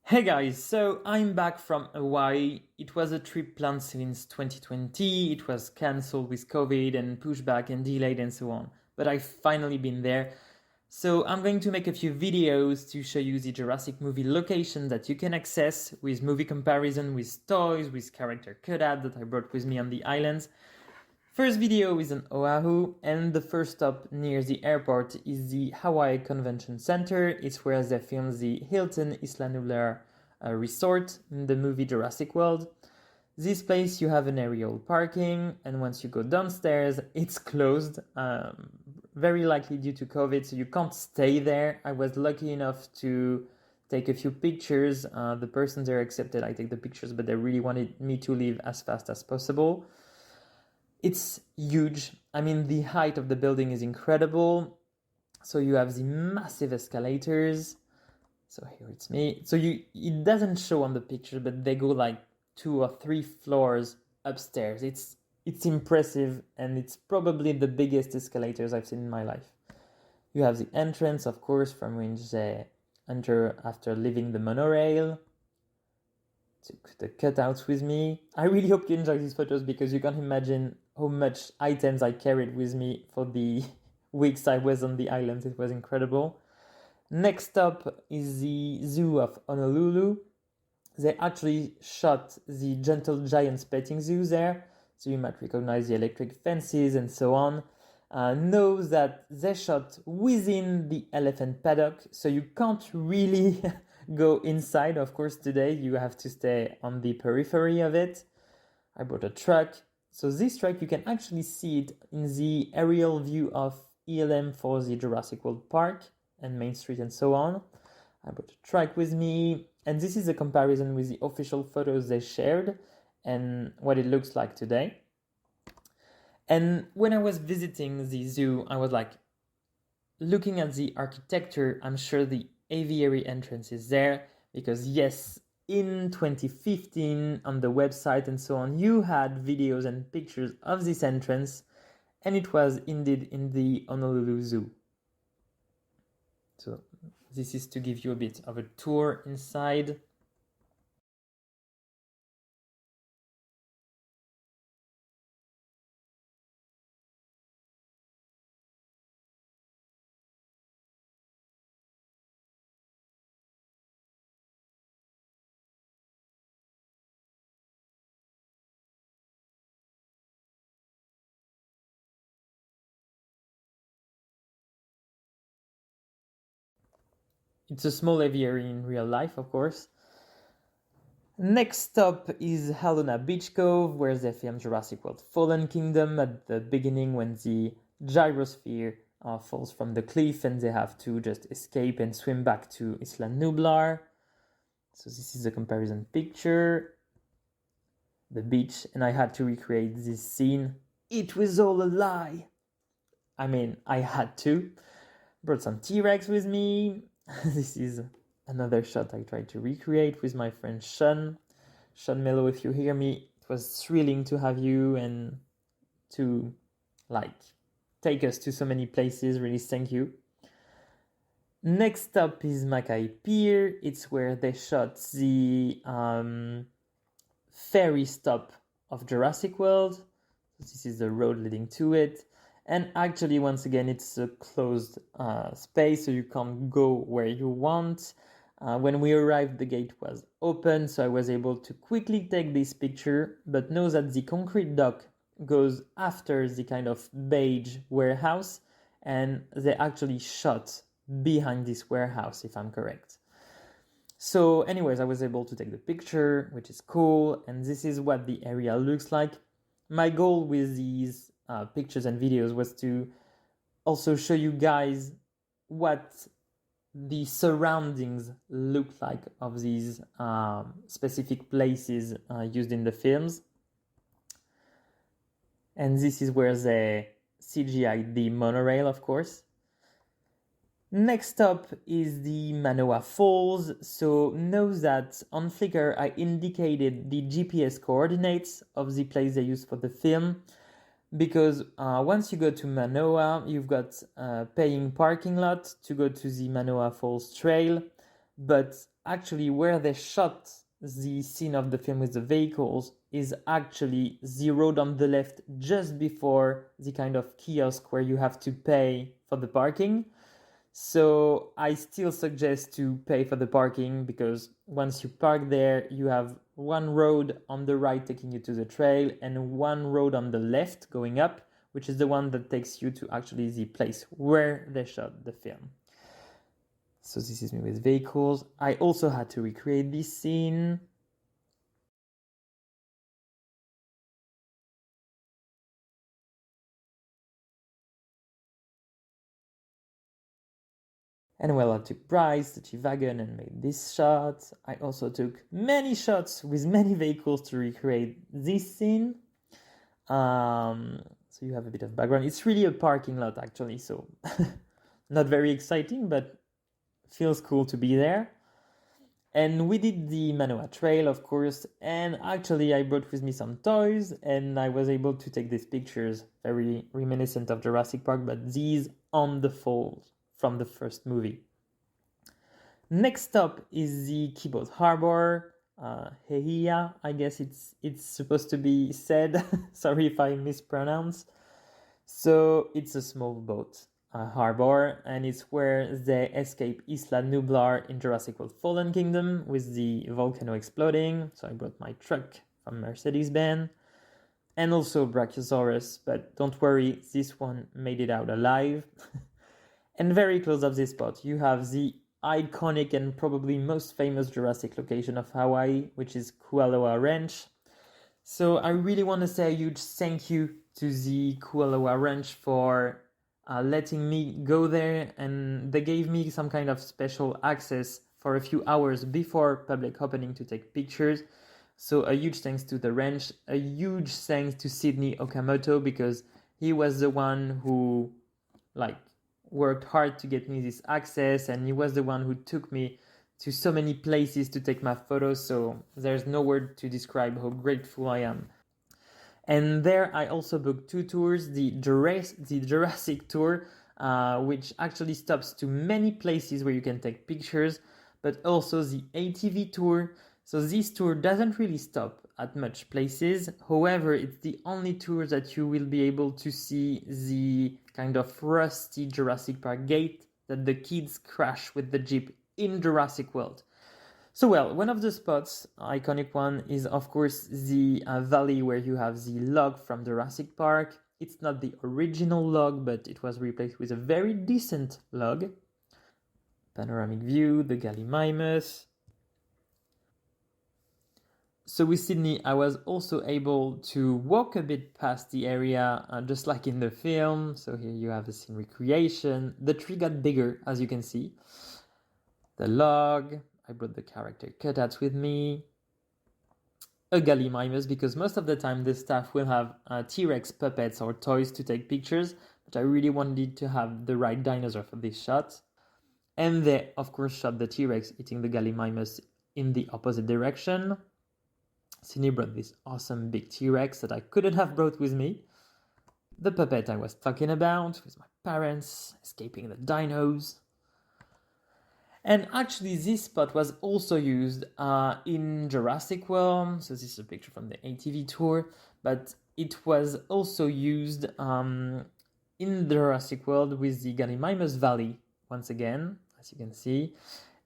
Hey guys, so I'm back from Hawaii. It was a trip planned since 2020. It was cancelled with COVID and pushed back and delayed and so on. But I've finally been there. So I'm going to make a few videos to show you the Jurassic movie location that you can access with movie comparison, with toys, with character cutout that I brought with me on the islands. First video is on Oahu, and the first stop near the airport is the Hawaii Convention Center. It's where they filmed the Hilton Isla Nublar resort in the movie Jurassic World. This place you have an aerial parking, and once you go downstairs, it's closed, very likely due to COVID, so you can't stay there. I was lucky enough to take a few pictures. The persons there accepted I take the pictures, but they really wanted me to leave as fast as possible. It's huge. I mean, the height of the building is incredible. So you have the massive escalators. So here it's me. So it doesn't show on the picture, but they go like 2 or 3 floors upstairs. It's impressive, and it's probably the biggest escalators I've seen in my life. You have the entrance, of course, from which they enter after leaving the monorail. Took the cutouts with me. I really hope you enjoy these photos because you can't imagine how much items I carried with me for the weeks I was on the islands. It was incredible. Next up is the zoo of Honolulu. They actually shot the Gentle Giants petting zoo there, so you might recognize the electric fences and so on. Know that they shot within the elephant paddock, so you can't really go inside. Of course, today you have to stay on the periphery of it. I brought a truck. So this truck, you can actually see it in the aerial view of ELM for the Jurassic World Park and Main Street and so on. I brought a truck with me, and this is a comparison with the official photos they shared and what it looks like today. And when I was visiting the zoo, I was like, looking at the architecture, I'm sure the aviary entrance is there because yes, in 2015 on the website and so on, you had videos and pictures of this entrance, and it was indeed in the Honolulu Zoo. So this is to give you a bit of a tour inside. It's a small aviary in real life, of course. Next stop is Haluna Beach Cove, where they filmed Jurassic World Fallen Kingdom at the beginning when the gyrosphere falls from the cliff and they have to just escape and swim back to Isla Nublar. So this is a comparison picture. The beach, and I had to recreate this scene. It was all a lie. I mean, I had to. Brought some T-Rex with me. This is another shot I tried to recreate with my friend Sean. Sean Mello, if you hear me, it was thrilling to have you and to take us to so many places. Really, thank you. Next up is Makai Pier. It's where they shot the ferry stop of Jurassic World. This is the road leading to it. And actually, once again, it's a closed space, so you can't go where you want. When we arrived, the gate was open, so I was able to quickly take this picture, but know that the concrete dock goes after the kind of beige warehouse, and they actually shot behind this warehouse, if I'm correct. So anyways, I was able to take the picture, which is cool, and this is what the area looks like. My goal with these pictures and videos was to also show you guys what the surroundings look like of these specific places used in the films. And this is where they CGI the monorail, of course. Next up is the Manoa Falls. So know that on Flickr I indicated the GPS coordinates of the place they used for the film, because once you go to Manoa, you've got a paying parking lot to go to the Manoa Falls trail, but actually where they shot the scene of the film with the vehicles is actually the road on the left just before the kind of kiosk where you have to pay for the parking. So I still suggest to pay for the parking, because once you park there, you have one road on the right taking you to the trail and one road on the left going up, which is the one that takes you to actually the place where they shot the film. So this is me with vehicles. I also had to recreate this scene. And well, I took Bryce, the G-Wagon, and made this shot. I also took many shots with many vehicles to recreate this scene. So you have a bit of background. It's really a parking lot, actually, so not very exciting, but feels cool to be there. And we did the Manoa Trail, of course, and actually I brought with me some toys, and I was able to take these pictures, very reminiscent of Jurassic Park, but these on the falls from the first movie. Next stop is the Hilo Harbor, Heia, I guess it's supposed to be said. Sorry if I mispronounce. So it's a small boat harbor, and it's where they escape Isla Nublar in Jurassic World Fallen Kingdom with the volcano exploding. So I brought my truck from Mercedes-Benz and also Brachiosaurus, but don't worry, this one made it out alive. And very close of this spot, you have the iconic and probably most famous Jurassic location of Hawaii, which is Kualalua Ranch. So I really want to say a huge thank you to the Kualalua Ranch for letting me go there, and they gave me some kind of special access for a few hours before public opening to take pictures. So a huge thanks to the ranch, a huge thanks to Sydney Okamoto, because he was the one who worked hard to get me this access, and he was the one who took me to so many places to take my photos, so there's no word to describe how grateful I am. And there I also booked two tours, the Jurassic tour, which actually stops to many places where you can take pictures, but also the ATV tour. So this tour doesn't really stop at much places. However, it's the only tour that you will be able to see the kind of rusty Jurassic Park gate that the kids crash with the Jeep in Jurassic World. So well, one of the spots, iconic one, is of course the valley where you have the log from Jurassic Park. It's not the original log, but it was replaced with a very decent log. Panoramic view, the Gallimimus. So with Sydney, I was also able to walk a bit past the area, just like in the film. So here you have a scene recreation. The tree got bigger, as you can see. The log, I brought the character cutouts with me. A Gallimimus, because most of the time the staff will have T-Rex puppets or toys to take pictures, but I really wanted to have the right dinosaur for this shot. And they, of course, shot the T-Rex eating the Gallimimus in the opposite direction. Sydney brought this awesome big T-Rex that I couldn't have brought with me. The puppet I was talking about with my parents, escaping the dinos. And actually this spot was also used in Jurassic World. So this is a picture from the ATV tour, but it was also used in Jurassic World with the Gallimimus Valley once again, as you can see.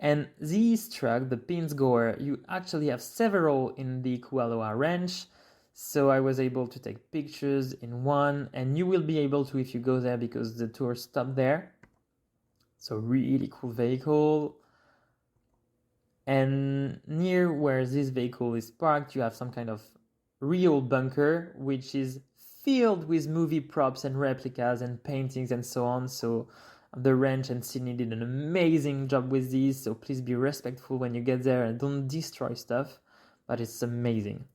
And this truck, the Pins Goer, you actually have several in the Kualalua Ranch. So I was able to take pictures in one, and you will be able to if you go there because the tour stopped there. So really cool vehicle. And near where this vehicle is parked, you have some kind of real bunker, which is filled with movie props and replicas and paintings and so on. So the ranch and Sydney did an amazing job with these, so please be respectful when you get there and don't destroy stuff, but it's amazing.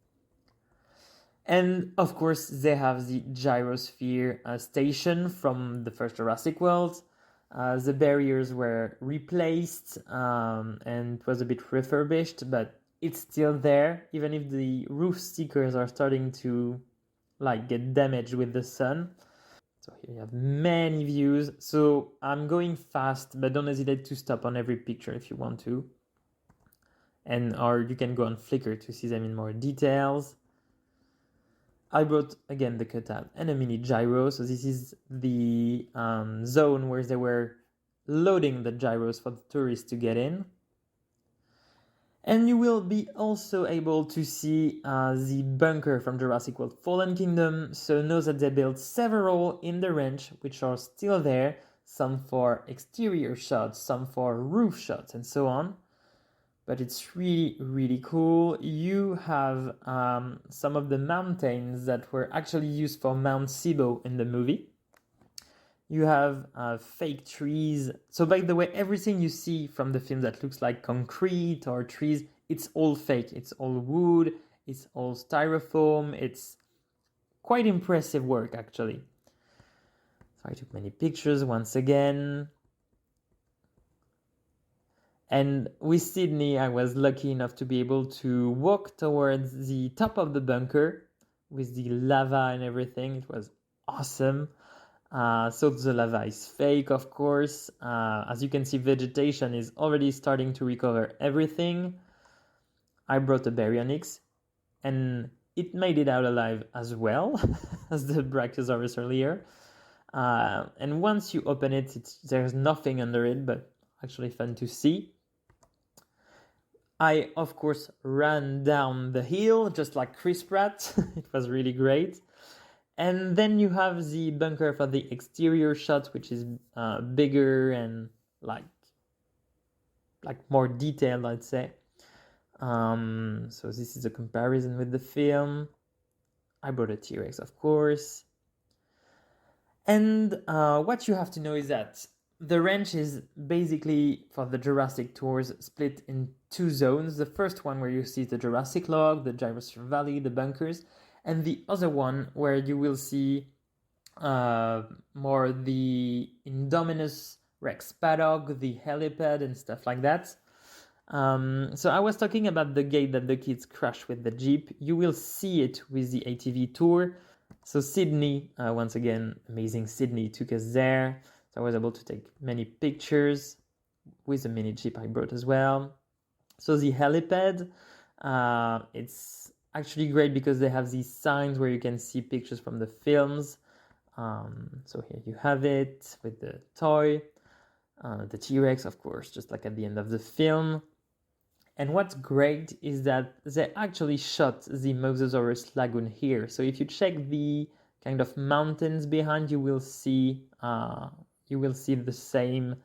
And of course they have the gyrosphere station from the first Jurassic World. The barriers were replaced and it was a bit refurbished, but it's still there, even if the roof stickers are starting to get damaged with the sun. So here you have many views. So I'm going fast, but don't hesitate to stop on every picture if you want to. or you can go on Flickr to see them in more details. I brought again the cutout and a mini gyro. So this is the zone where they were loading the gyros for the tourists to get in. And you will be also able to see the bunker from Jurassic World Fallen Kingdom. So know that they built several in the ranch, which are still there, some for exterior shots, some for roof shots, and so on. But it's really, really cool. You have some of the mountains that were actually used for Mount Sibo in the movie. You have fake trees. So by the way, everything you see from the film that looks like concrete or trees, it's all fake. It's all wood, it's all styrofoam. It's quite impressive work, actually. So I took many pictures once again. And with Sydney, I was lucky enough to be able to walk towards the top of the bunker with the lava and everything. It was awesome. So the lava is fake, of course. As you can see, vegetation is already starting to recover everything. I brought a baryonyx, and it made it out alive as well as the Brachiosaurus earlier. And once you open it, there's nothing under it, but actually fun to see. I, of course, ran down the hill just like Chris Pratt. It was really great. And then you have the bunker for the exterior shot, which is bigger and like more detailed, I'd say. So this is a comparison with the film. I brought a T-Rex, of course. And what you have to know is that the ranch is basically, for the Jurassic tours, split in two zones. The first one where you see the Jurassic log, the Gyrosphere Valley, the bunkers, and the other one where you will see more the Indominus Rex paddock, the helipad, and stuff like that. So I was talking about the gate that the kids crashed with the Jeep. You will see it with the ATV tour. So Sydney, once again, amazing Sydney, took us there. So I was able to take many pictures with the mini Jeep I brought as well. So the helipad, it's actually great because they have these signs where you can see pictures from the films. So here you have it with the toy, the T-Rex, of course, just like at the end of the film. And what's great is that they actually shot the Mosasaurus Lagoon here. So if you check the kind of mountains behind, you will see the same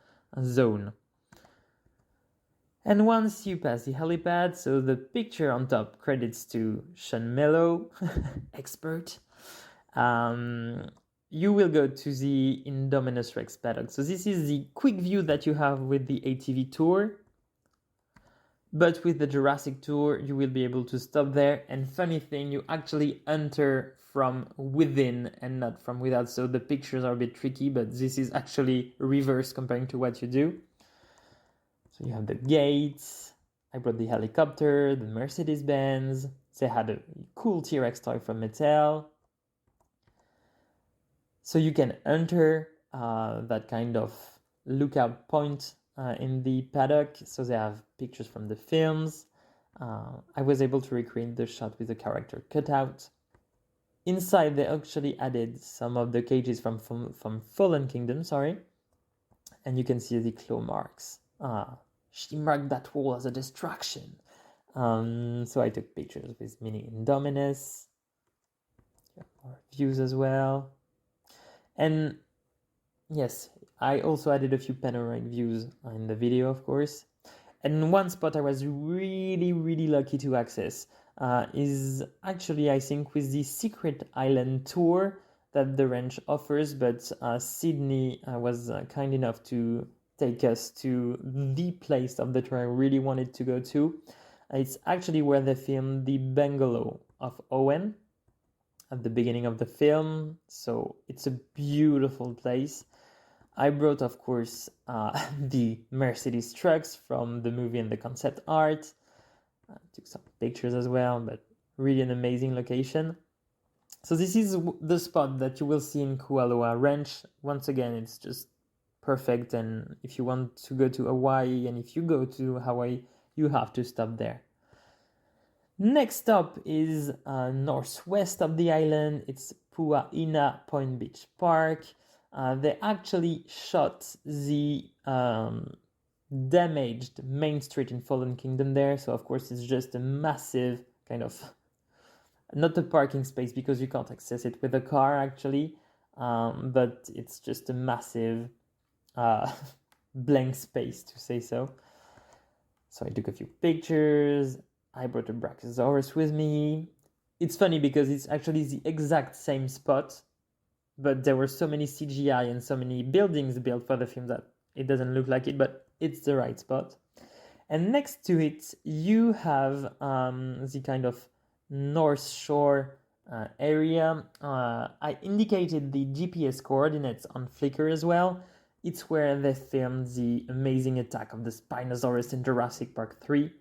zone. And once you pass the helipad, so the picture on top, credits to Sean Mello, expert, you will go to the Indominus Rex paddock. So this is the quick view that you have with the ATV tour. But with the Jurassic tour, you will be able to stop there. And funny thing, you actually enter from within and not from without. So the pictures are a bit tricky, but this is actually reverse comparing to what you do. So you have the gates. I brought the helicopter, the Mercedes-Benz. They had a cool T-Rex toy from Mattel. So you can enter that kind of lookout point in the paddock. So they have pictures from the films. I was able to recreate the shot with the character cutout. Inside, they actually added some of the cages from Fallen Kingdom, and you can see the claw marks. She marked that wall as a distraction. So I took pictures with Mini Indominus. More views as well. And yes, I also added a few panoramic views in the video, of course. And one spot I was really, really lucky to access is actually, I think, with the Secret Island tour that the ranch offers, but Sydney was kind enough to take us to the place of the tour I really wanted to go to. It's actually where they filmed the bungalow of Owen at the beginning of the film, so it's a beautiful place. I brought, of course, the Mercedes trucks from the movie and the concept art. Took some pictures as well, but really an amazing location. So this is the spot that you will see in Kualalua Ranch. Once again, it's just perfect, and if you want to go to Hawaii, and if you go to Hawaii, you have to stop there. Next stop is northwest of the island. It's Puaina Point Beach Park. They actually shot the damaged Main Street in Fallen Kingdom there. So of course it's just a massive kind of, not a parking space because you can't access it with a car actually, but it's just a massive blank space, to say so. So I took a few pictures. I brought a Brachiosaurus with me. It's funny because it's actually the exact same spot, but there were so many CGI and so many buildings built for the film that it doesn't look like it, but it's the right spot. And next to it, you have the kind of North Shore area. I indicated the GPS coordinates on Flickr as well. It's where they filmed the amazing attack of the Spinosaurus in Jurassic Park 3.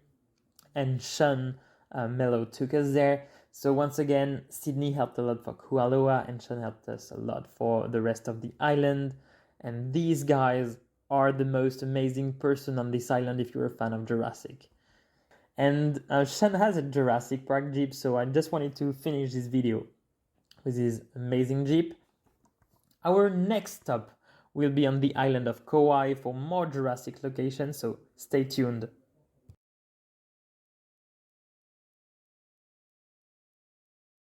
And Sean Mello took us there. So once again, Sydney helped a lot for Kualua, and Sean helped us a lot for the rest of the island. And these guys are the most amazing person on this island if you're a fan of Jurassic. And Sean has a Jurassic Park Jeep, so I just wanted to finish this video with his amazing Jeep. Our next stop will be on the island of Kauai for more Jurassic locations, so stay tuned.